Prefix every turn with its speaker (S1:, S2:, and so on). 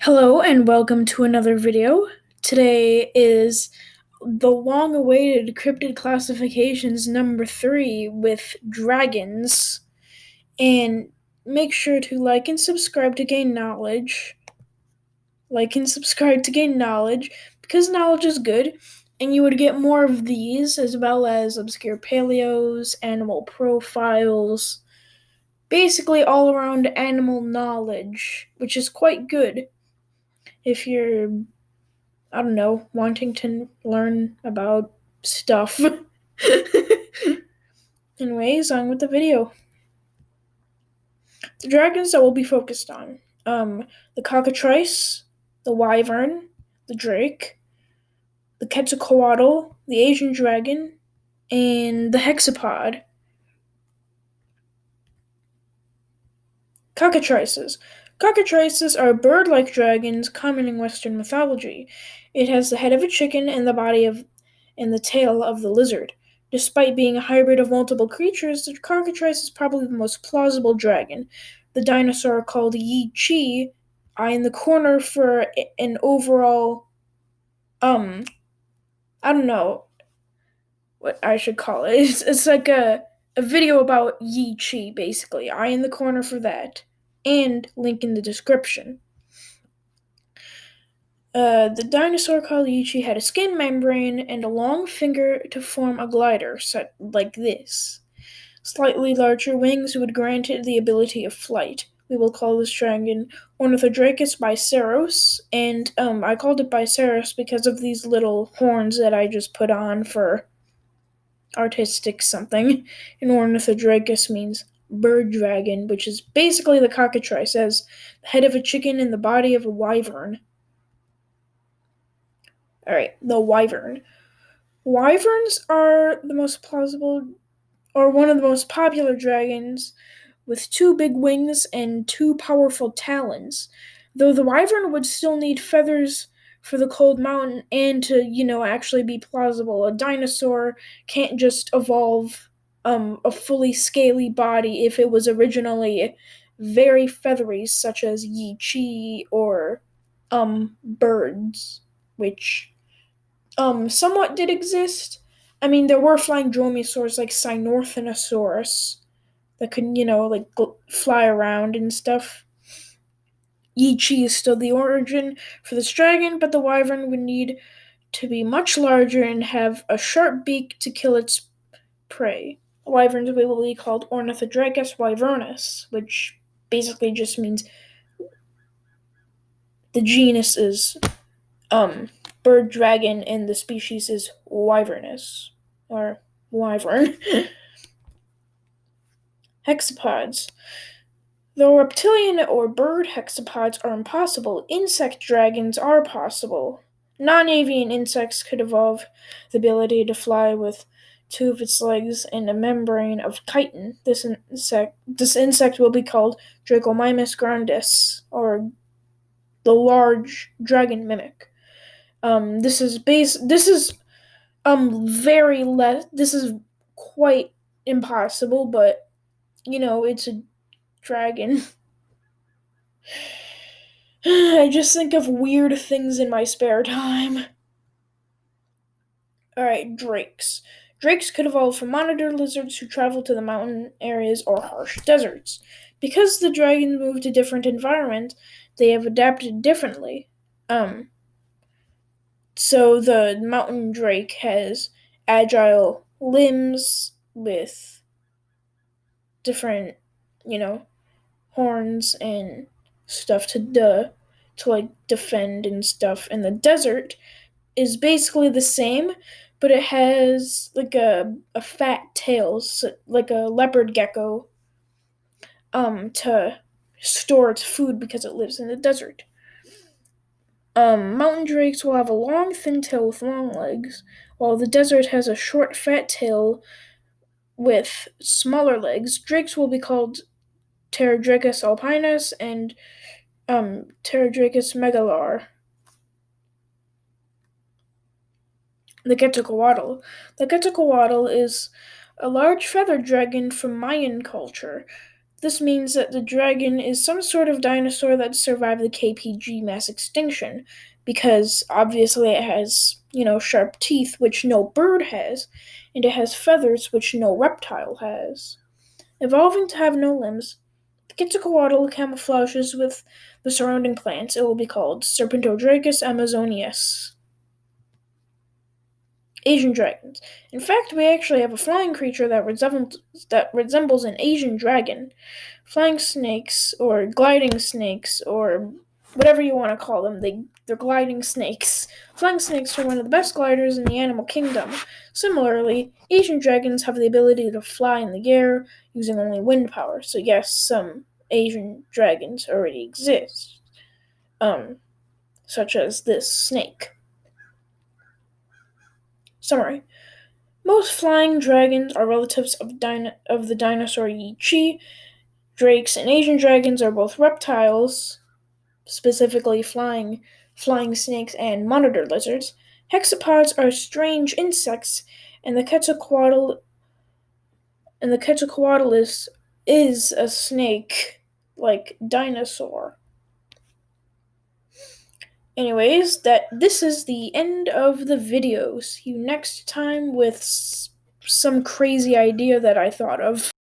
S1: Hello and welcome to another video. Today is the long-awaited cryptid classifications number 3 with dragons. And make sure to like and subscribe to gain knowledge. Like and subscribe to gain knowledge because knowledge is good. And you would get more of these as well as obscure paleos, animal profiles, basically all around animal knowledge, which is quite good if you're I don't know, wanting to learn about stuff. Anyways, on with the video. The dragons that we'll be focused on. The cockatrice, the wyvern, the drake, the Quetzalcoatl, the Asian dragon, and the hexapod. Cockatrices. Cockatrices are bird-like dragons common in Western mythology. It has the head of a chicken and the body of and the tail of the lizard. Despite being a hybrid of multiple creatures, the cockatrice is probably the most plausible dragon. The dinosaur called Yi Chi, eye in the corner for an overall um I don't know what I should call it. It's like a video about Yi Chi, basically. Eye in the corner for that. And link in the description. The dinosaur called Yi Chi had a skin membrane and a long finger to form a glider, set like this. Slightly larger wings would grant it the ability of flight. We will call this dragon Ornithodracus biceros, and I called it biceros because of these little horns that I just put on for artistic something. And Ornithodracus means bird dragon, which is basically the cockatrice, as the head of a chicken and the body of a wyvern. Alright, the wyvern. Wyverns are the most plausible, or one of the most popular dragons, with two big wings and two powerful talons. Though the wyvern would still need feathers for the cold mountain and to, actually be plausible. A dinosaur can't just evolve a fully scaly body if it was originally very feathery, such as Yi Chi or birds, which somewhat did exist. I mean, there were flying dromaeosaurs like Cynorthenosaurus that could, fly around and stuff. Yi Chi is still the origin for this dragon, but the wyvern would need to be much larger and have a sharp beak to kill its prey. Wyverns will be called Ornithodracus wyvernus, which basically just means the genus is um bird dragon and the species is wyvernus or wyvern. Hexapods. Though reptilian or bird hexapods are impossible, insect dragons are possible. Non-avian insects could evolve the ability to fly with two of its legs and a membrane of chitin. This insect will be called Dracomimus grandis, or the large dragon mimic. This is very less. This is quite impossible, but it's a dragon. I just think of weird things in my spare time. Alright, drakes. Drakes could evolve from monitor lizards who travel to the mountain areas or harsh deserts. Because the dragons move to different environments, they have adapted differently. Um, so the mountain drake has agile limbs with different, you know, horns and stuff to like defend and stuff. And the desert is basically the same, but it has like a fat tail, so, like a leopard gecko, to store its food because it lives in the desert. Mountain drakes will have a long, thin tail with long legs, while the desert has a short, fat tail with smaller legs. Drakes will be called Pterodracus alpinus and Pterodracus megalar. The Quetzalcoatl. The Quetzalcoatl is a large feathered dragon from Mayan culture. This means that the dragon is some sort of dinosaur that survived the KPG mass extinction, because obviously it has, sharp teeth, which no bird has, and it has feathers, which no reptile has. Evolving to have no limbs, the Quetzalcoatl camouflages with the surrounding plants. It will be called Serpentodracus amazonius. Asian dragons. In fact, we actually have a flying creature that resembles an Asian dragon. Flying snakes, or gliding snakes, or whatever you want to call them, they're gliding snakes. Flying snakes are one of the best gliders in the animal kingdom. Similarly, Asian dragons have the ability to fly in the air using only wind power. So yes, some Asian dragons already exist, um, such as this snake. Summary. Most flying dragons are relatives of the dinosaur Yi-Chi. Drakes and Asian dragons are both reptiles, specifically flying snakes and monitor lizards. Hexapods are strange insects, and the Quetzalcoatl is a snake-like dinosaur. Anyways, this is the end of the video. See you next time with some crazy idea that I thought of.